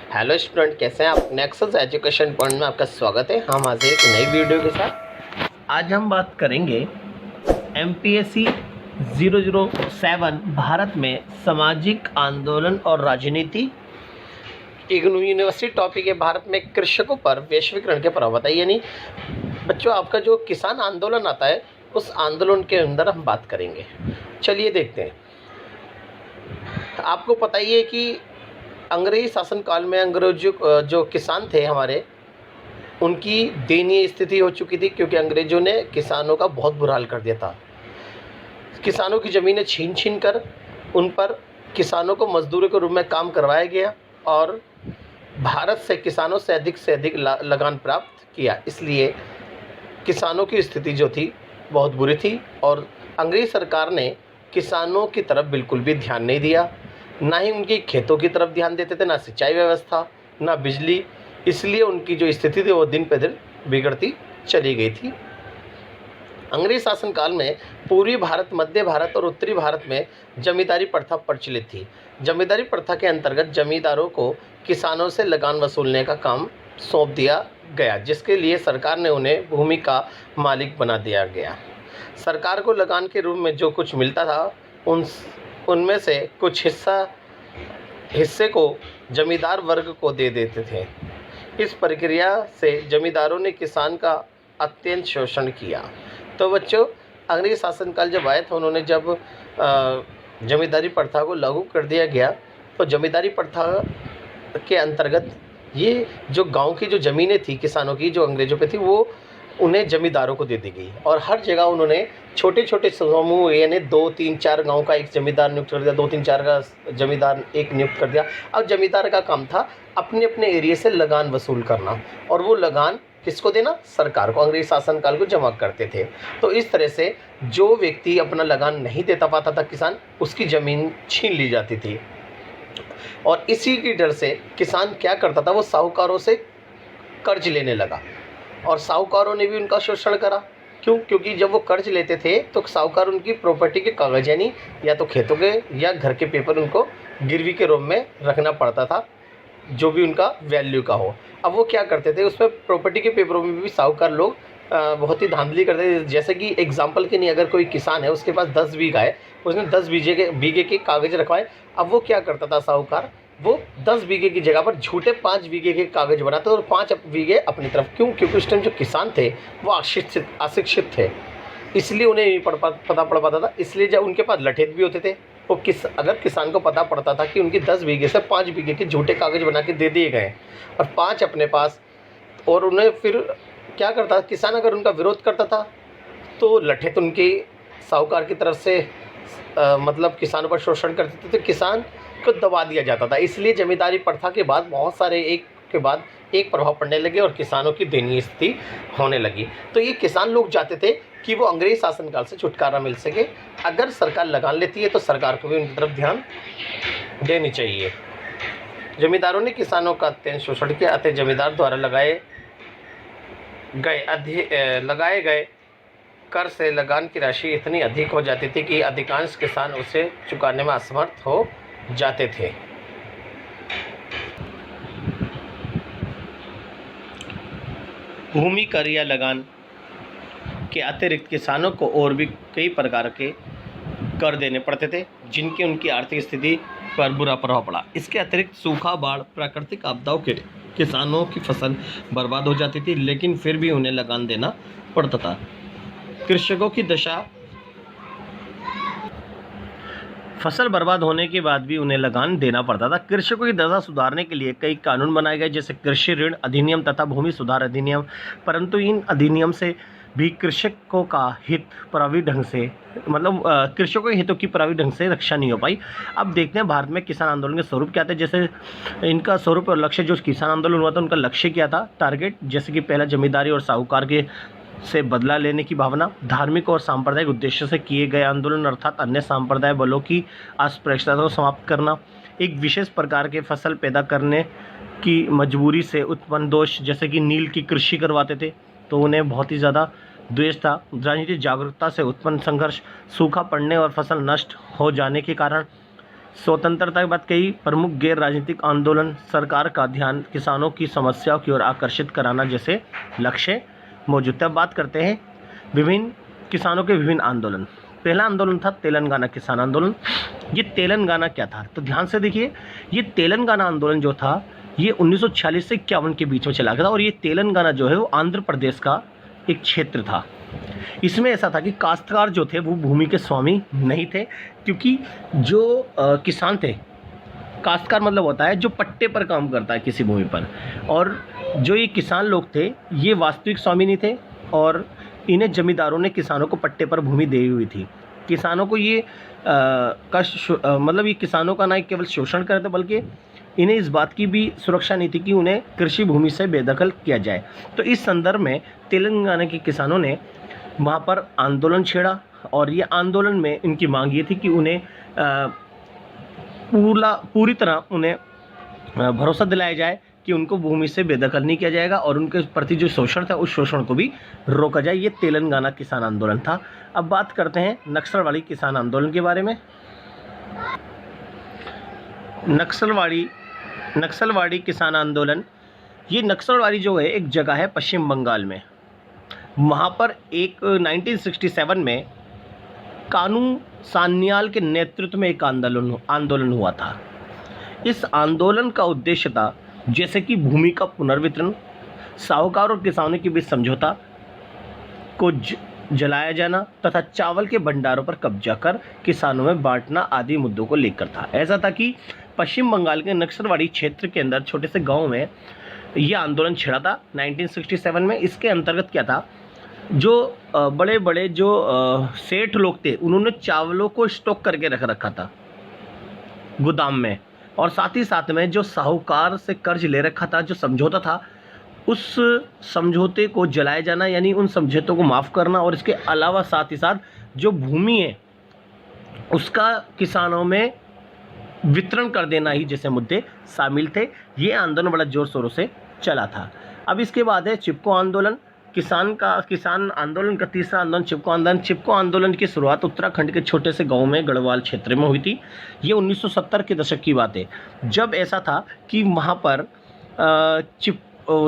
Hello student, कैसे हैं आप। नेक्सस एजुकेशन पॉइंट में आपका स्वागत है। हम हाजिर एक नई वीडियो के साथ। आज हम बात करेंगे MPSC 007 भारत में सामाजिक आंदोलन और राजनीति। इग्नू यूनिवर्सिटी टॉपिक है भारत में कृषकों पर वैश्वीकरण के प्रभाव। बताइए नहीं बच्चों, आपका जो किसान आंदोलन आता है उस आंदोलन के अंदर हम बात करेंगे। चलिए देखते हैं। आपको पता ही है कि अंग्रेजी शासनकाल में अंग्रेजों जो किसान थे हमारे, उनकी दयनीय स्थिति हो चुकी थी, क्योंकि अंग्रेजों ने किसानों का बहुत बुरा हाल कर दिया था। किसानों की ज़मीनें छीन छीन कर उन पर किसानों को मजदूरों के रूप में काम करवाया गया और भारत से किसानों से अधिक लगान प्राप्त किया। इसलिए किसानों की स्थिति जो थी बहुत बुरी थी और अंग्रेज सरकार ने किसानों की तरफ बिल्कुल भी ध्यान नहीं दिया, ना ही उनकी खेतों की तरफ ध्यान देते थे, ना सिंचाई व्यवस्था, ना बिजली। इसलिए उनकी जो स्थिति थी वो दिन पे दिन बिगड़ती चली गई थी। अंग्रेज शासनकाल में पूर्वी भारत, मध्य भारत और उत्तरी भारत में जमींदारी प्रथा प्रचलित थी। जमींदारी प्रथा के अंतर्गत जमींदारों को किसानों से लगान वसूलने का काम सौंप दिया गया, जिसके लिए सरकार ने उन्हें भूमि का मालिक बना दिया गया। सरकार को लगान के रूप में जो कुछ मिलता था उनमें से कुछ हिस्से को जमींदार वर्ग को दे देते थे। इस प्रक्रिया से जमींदारों ने किसान का अत्यंत शोषण किया। तो बच्चों, अंग्रेज शासनकाल जब आए थे, उन्होंने जब जमींदारी प्रथा को लागू कर दिया गया, तो जमींदारी प्रथा के अंतर्गत ये जो गांव की जो ज़मीनें थी किसानों की, जो अंग्रेजों पे थी, वो उन्हें जमींदारों को दे दी गई और हर जगह उन्होंने छोटे छोटे समूह, यानी 2-3-4 गांव का एक जमींदार नियुक्त कर दिया, 2-3-4 का जमींदार एक नियुक्त कर दिया। अब जमींदार का काम था अपने अपने एरिया से लगान वसूल करना, और वो लगान किसको देना? सरकार को। अंग्रेज शासनकाल को जमा करते थे। तो इस तरह से जो व्यक्ति अपना लगान नहीं देता पाता था किसान, उसकी ज़मीन छीन ली जाती थी। और इसी की डर से किसान क्या करता था, वो साहूकारों से कर्ज लेने लगा और साहूकारों ने भी उनका शोषण करा। क्यों? क्योंकि जब वो कर्ज लेते थे तो साहूकार उनकी प्रॉपर्टी के कागज, यानी या तो खेतों के या घर के पेपर, उनको गिरवी के रूप में रखना पड़ता था, जो भी उनका वैल्यू का हो। अब वो क्या करते थे, उसमें प्रॉपर्टी के पेपरों में भी साहूकार लोग बहुत ही धांधली करते थे। जैसे कि एग्जाम्पल के लिए, अगर कोई किसान है, उसके पास 10 बीघा है, उसने 10 बीघे के कागज रखवाए। अब वो क्या करता था साहूकार, वो 10 बीघे की जगह पर झूठे 5 बीघे के कागज बनाते और 5 बीघे अपनी तरफ। क्यों? क्योंकि उस टाइम जो किसान थे वो अशिक्षित थे, इसलिए उन्हें नहीं पता पड़ पाता था। इसलिए जब उनके पास लठेत भी होते थे, वो अगर किसान को पता पड़ता था कि उनकी 10 बीघे से 5 बीघे के झूठे कागज बना के दे दिए गए और 5 अपने पास, और उन्हें फिर क्या करता, किसान अगर उनका विरोध करता था तो लठेत उनकी साहूकार की तरफ से मतलब किसानों पर शोषण करते थे, तो किसान को दबा दिया जाता था। इसलिए जमींदारी प्रथा के बाद बहुत सारे एक के बाद एक प्रभाव पड़ने लगे और किसानों की दयनीय स्थिति होने लगी। तो ये किसान लोग चाहते थे कि वो अंग्रेज शासनकाल से छुटकारा मिल सके। अगर सरकार लगान लेती है तो सरकार को भी उनकी तरफ ध्यान देनी चाहिए। जमींदारों ने किसानों का अत्यंत शोषण किया, अतः जमींदार द्वारा लगाए गए कर से लगान की राशि इतनी अधिक हो जाती थी कि अधिकांश किसान उसे चुकाने में असमर्थ हो जाते थे। भूमि कर या लगान के अतिरिक्त किसानों को और भी कई प्रकार के कर देने पड़ते थे, जिनकी उनकी आर्थिक स्थिति पर बुरा प्रभाव पड़ा। इसके अतिरिक्त सूखा, बाढ़, प्राकृतिक आपदाओं के किसानों की फसल बर्बाद हो जाती थी, लेकिन फिर भी उन्हें लगान देना पड़ता था। कृषकों की दशा, फसल बर्बाद होने के बाद भी उन्हें लगान देना पड़ता था। कृषकों की दशा सुधारने के लिए कई कानून बनाए गए, जैसे कृषि ऋण अधिनियम तथा भूमि सुधार अधिनियम, परंतु इन अधिनियम से भी कृषकों का हित प्रभावी ढंग से कृषकों के हितों की प्रभावी ढंग से रक्षा नहीं हो पाई। अब देखते हैं भारत में किसान आंदोलन के स्वरूप क्या थे। जैसे इनका स्वरूप और लक्ष्य, जो किसान आंदोलन हुआ था उनका लक्ष्य क्या था, टारगेट, जैसे कि पहला जमींदारी और साहूकार के से बदला लेने की भावना, धार्मिक और सांप्रदायिक उद्देश्य से किए गए आंदोलन अर्थात अन्य सांप्रदाय बलों की अस्पृश्यता को समाप्त करना, एक विशेष प्रकार के फसल पैदा करने की मजबूरी से उत्पन्न दोष, जैसे कि नील की कृषि करवाते थे तो उन्हें बहुत ही ज़्यादा द्वेष था, राजनीतिक जागरूकता से उत्पन्न संघर्ष, सूखा पड़ने और फसल नष्ट हो जाने के कारण, स्वतंत्रता की बात कही, प्रमुख गैर राजनीतिक आंदोलन, सरकार का ध्यान किसानों की समस्याओं की ओर आकर्षित कराना जैसे लक्ष्य मौजूद थे। अब बात करते हैं विभिन्न किसानों के विभिन्न आंदोलन। पहला आंदोलन था तेलंगाना किसान आंदोलन। ये तेलंगाना क्या था, तो ध्यान से देखिए, ये तेलंगाना आंदोलन जो था ये 1946 से 51 के बीच में चला गया था, और ये तेलंगाना जो है वो आंध्र प्रदेश का एक क्षेत्र था। इसमें ऐसा था कि काश्तकार जो थे वो भूमि के स्वामी नहीं थे, क्योंकि जो किसान थे, काश्तकार मतलब होता है जो पट्टे पर काम करता है किसी भूमि पर, और जो ये किसान लोग थे ये वास्तविक स्वामी नहीं थे, और इन्हें जमींदारों ने किसानों को पट्टे पर भूमि दी हुई थी। किसानों को ये मतलब ये किसानों का ना केवल शोषण करते थे, बल्कि इन्हें इस बात की भी सुरक्षा नहीं थी कि उन्हें कृषि भूमि से बेदखल किया जाए। तो इस संदर्भ में तेलंगाना के किसानों ने वहाँ पर आंदोलन छेड़ा, और ये आंदोलन में इनकी मांग ये थी कि उन्हें पूरी तरह उन्हें भरोसा दिलाया जाए कि उनको भूमि से बेदखल नहीं किया जाएगा, और उनके प्रति जो शोषण था उस शोषण को भी रोका जाए। ये तेलंगाना किसान आंदोलन था। अब बात करते हैं नक्सलवाड़ी किसान आंदोलन के बारे में। नक्सलवाड़ी किसान आंदोलन, ये नक्सलवाड़ी जो है एक जगह है पश्चिम बंगाल में। वहाँ पर एक 1967 में कानू सान्याल के नेतृत्व में एक आंदोलन हुआ था। इस आंदोलन का उद्देश्य था जैसे कि भूमि का पुनर्वितरण, साहूकार और किसानों के बीच समझौता को जलाया जाना तथा चावल के भंडारों पर कब्जा कर किसानों में बांटना आदि मुद्दों को लेकर था। ऐसा था कि पश्चिम बंगाल के नक्सलवाड़ी क्षेत्र के अंदर छोटे से गांव में ये आंदोलन छिड़ा था 1967 में। इसके अंतर्गत क्या था, जो बड़े बड़े जो सेठ लोग थे उन्होंने चावलों को स्टॉक करके रखा था गोदाम में, और साथ ही साथ में जो साहूकार से कर्ज ले रखा था, जो समझौता था, उस समझौते को जलाया जाना, यानी उन समझौतों को माफ़ करना, और इसके अलावा साथ ही साथ जो भूमि है उसका किसानों में वितरण कर देना ही जैसे मुद्दे शामिल थे। ये आंदोलन बड़ा जोर शोरों से चला था। अब इसके बाद है चिपको आंदोलन। किसान आंदोलन का तीसरा आंदोलन चिपको आंदोलन। चिपको आंदोलन की शुरुआत उत्तराखंड के छोटे से गांव में गढ़वाल क्षेत्र में हुई थी। ये 1970 के दशक की बात है, जब ऐसा था कि वहाँ पर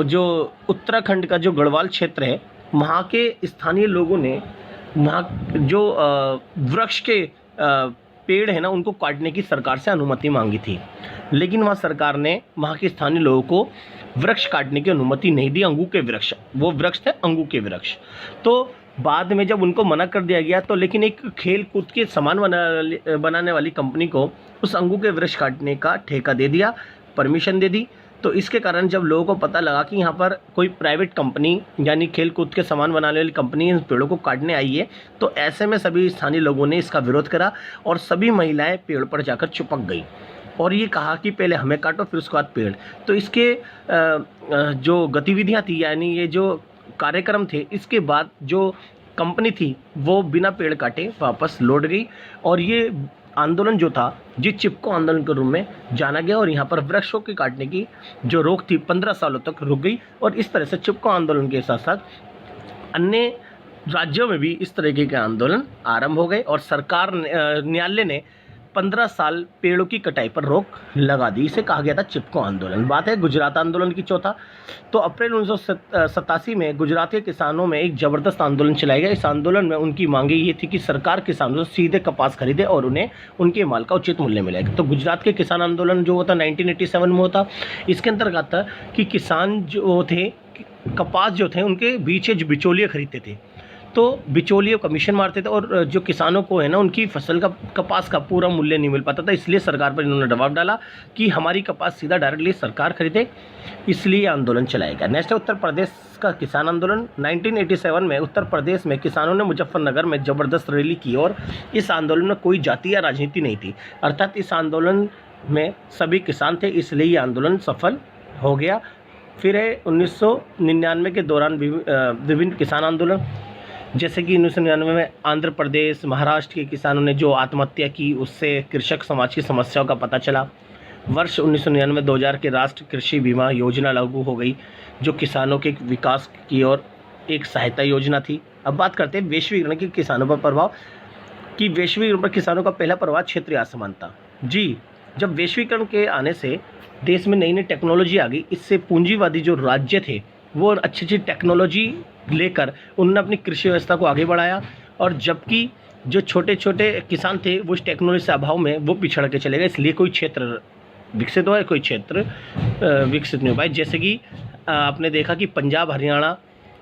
जो उत्तराखंड का जो गढ़वाल क्षेत्र है, वहाँ के स्थानीय लोगों ने वहाँ जो वृक्ष के पेड़ है ना, उनको काटने की सरकार से अनुमति मांगी थी, लेकिन वहाँ सरकार ने वहाँ के स्थानीय लोगों को वृक्ष काटने की अनुमति नहीं दी। अंगू के वृक्ष, वो वृक्ष थे अंगू के वृक्ष। तो बाद में जब उनको मना कर दिया गया, तो लेकिन एक खेल कूद के सामान बनाने वाली कंपनी को उस अंगू के वृक्ष काटने का ठेका दे दिया, परमिशन दे दी। तो इसके कारण जब लोगों को पता लगा कि यहाँ पर कोई प्राइवेट कंपनी यानी खेल कूद के सामान बनाने वाली कंपनी इन पेड़ों को काटने आई है, तो ऐसे में सभी स्थानीय लोगों ने इसका विरोध करा, और सभी महिलाएं पेड़ पर जाकर चिपक गई और ये कहा कि पहले हमें काटो फिर उसके बाद पेड़। तो इसके जो गतिविधियाँ थी, यानी ये जो कार्यक्रम थे, इसके बाद जो कंपनी थी वो बिना पेड़ काटे वापस लौट गई, और ये आंदोलन जो था जी चिपको आंदोलन के रूप में जाना गया, और यहाँ पर वृक्षों के काटने की जो रोक थी 15 सालों तक रुक गई। और इस तरह से चिपको आंदोलन के साथ साथ अन्य राज्यों में भी इस तरीके के आंदोलन आरंभ हो गए, और सरकार न्यायालय ने 15 साल पेड़ों की कटाई पर रोक लगा दी। इसे कहा गया था चिपको आंदोलन। बात है गुजरात आंदोलन की चौथा। तो अप्रैल 1987 में गुजरात के किसानों में एक ज़बरदस्त आंदोलन चलाया गया। इस आंदोलन में उनकी मांगे ये थी कि सरकार किसानों से सीधे कपास खरीदे और उन्हें उनके माल का उचित मूल्य मिलेगा। तो गुजरात के किसान आंदोलन जो होता 1987 में होता, इसके अंतर्गत था कि किसान जो थे, कपास जो थे, उनके बीच बिचौलिए खरीदते थे, तो बिचौलिए कमीशन मारते थे, और जो किसानों को है ना उनकी फसल का कपास का पूरा मूल्य नहीं मिल पाता था। इसलिए सरकार पर इन्होंने दबाव डाला कि हमारी कपास सीधा डायरेक्टली सरकार खरीदे, इसलिए आंदोलन चलाया गया। नेक्स्ट है उत्तर प्रदेश का किसान आंदोलन। 1987 में उत्तर प्रदेश में किसानों ने मुजफ्फरनगर में ज़बरदस्त रैली की, और इस आंदोलन में कोई जाति या राजनीति नहीं थी, अर्थात इस आंदोलन में सभी किसान थे, इसलिए ये आंदोलन सफल हो गया। फिर है 1999 के दौरान विभिन्न किसान आंदोलन, जैसे कि 1999 में आंध्र प्रदेश, महाराष्ट्र के किसानों ने जो आत्महत्या की, उससे कृषक समाज की समस्याओं का पता चला। वर्ष 1999-2000 के राष्ट्रीय कृषि बीमा योजना लागू हो गई, जो किसानों के विकास की ओर एक सहायता योजना थी। अब बात करते हैं वैश्वीकरण के किसानों पर प्रभाव कि वैश्वीकरण पर किसानों का पहला प्रभाव क्षेत्रीय असमानता। जी, जब वैश्वीकरण के आने से देश में नई-नई टेक्नोलॉजी आ गई, इससे पूंजीवादी जो राज्य थे, वो अच्छी-अच्छी टेक्नोलॉजी लेकर उन्होंने अपनी कृषि व्यवस्था को आगे बढ़ाया और जबकि जो छोटे-छोटे किसान थे, वो इस टेक्नोलॉजी से अभाव में वो पिछड़ के चले गए, इसलिए कोई क्षेत्र विकसित हुआ, कोई क्षेत्र विकसित नहीं हो पाए। जैसे कि आपने देखा कि पंजाब, हरियाणा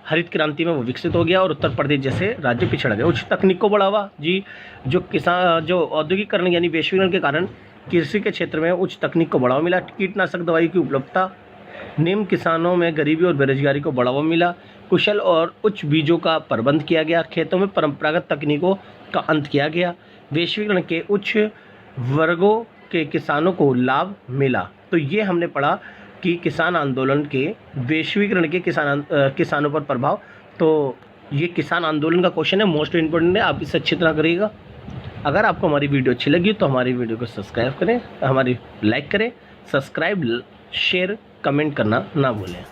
हरित क्रांति में वो विकसित हो गया और उत्तर प्रदेश जैसे राज्य पिछड़ गए। उच्च तकनीक को बढ़ावा जी, जो औद्योगिकरण यानी वैश्वीकरण के कारण कृषि के क्षेत्र में उच्च तकनीक को बढ़ावा मिला। कीटनाशक दवाई की उपलब्धता, निम्न किसानों में गरीबी और बेरोजगारी को बढ़ावा मिला। कुशल और उच्च बीजों का प्रबंध किया गया। खेतों में परंपरागत तकनीकों का अंत किया गया। वैश्वीकरण के उच्च वर्गों के किसानों को लाभ मिला। तो ये हमने पढ़ा कि किसान आंदोलन के वैश्वीकरण के किसानों पर प्रभाव। तो ये किसान आंदोलन का क्वेश्चन है, मोस्ट इम्पोर्टेंट है, आप इसे अच्छी तरह करिएगा। अगर आपको हमारी वीडियो अच्छी लगी तो हमारी वीडियो को सब्सक्राइब करें, हमारी लाइक करें, सब्सक्राइब, शेयर, कमेंट करना ना भूलें।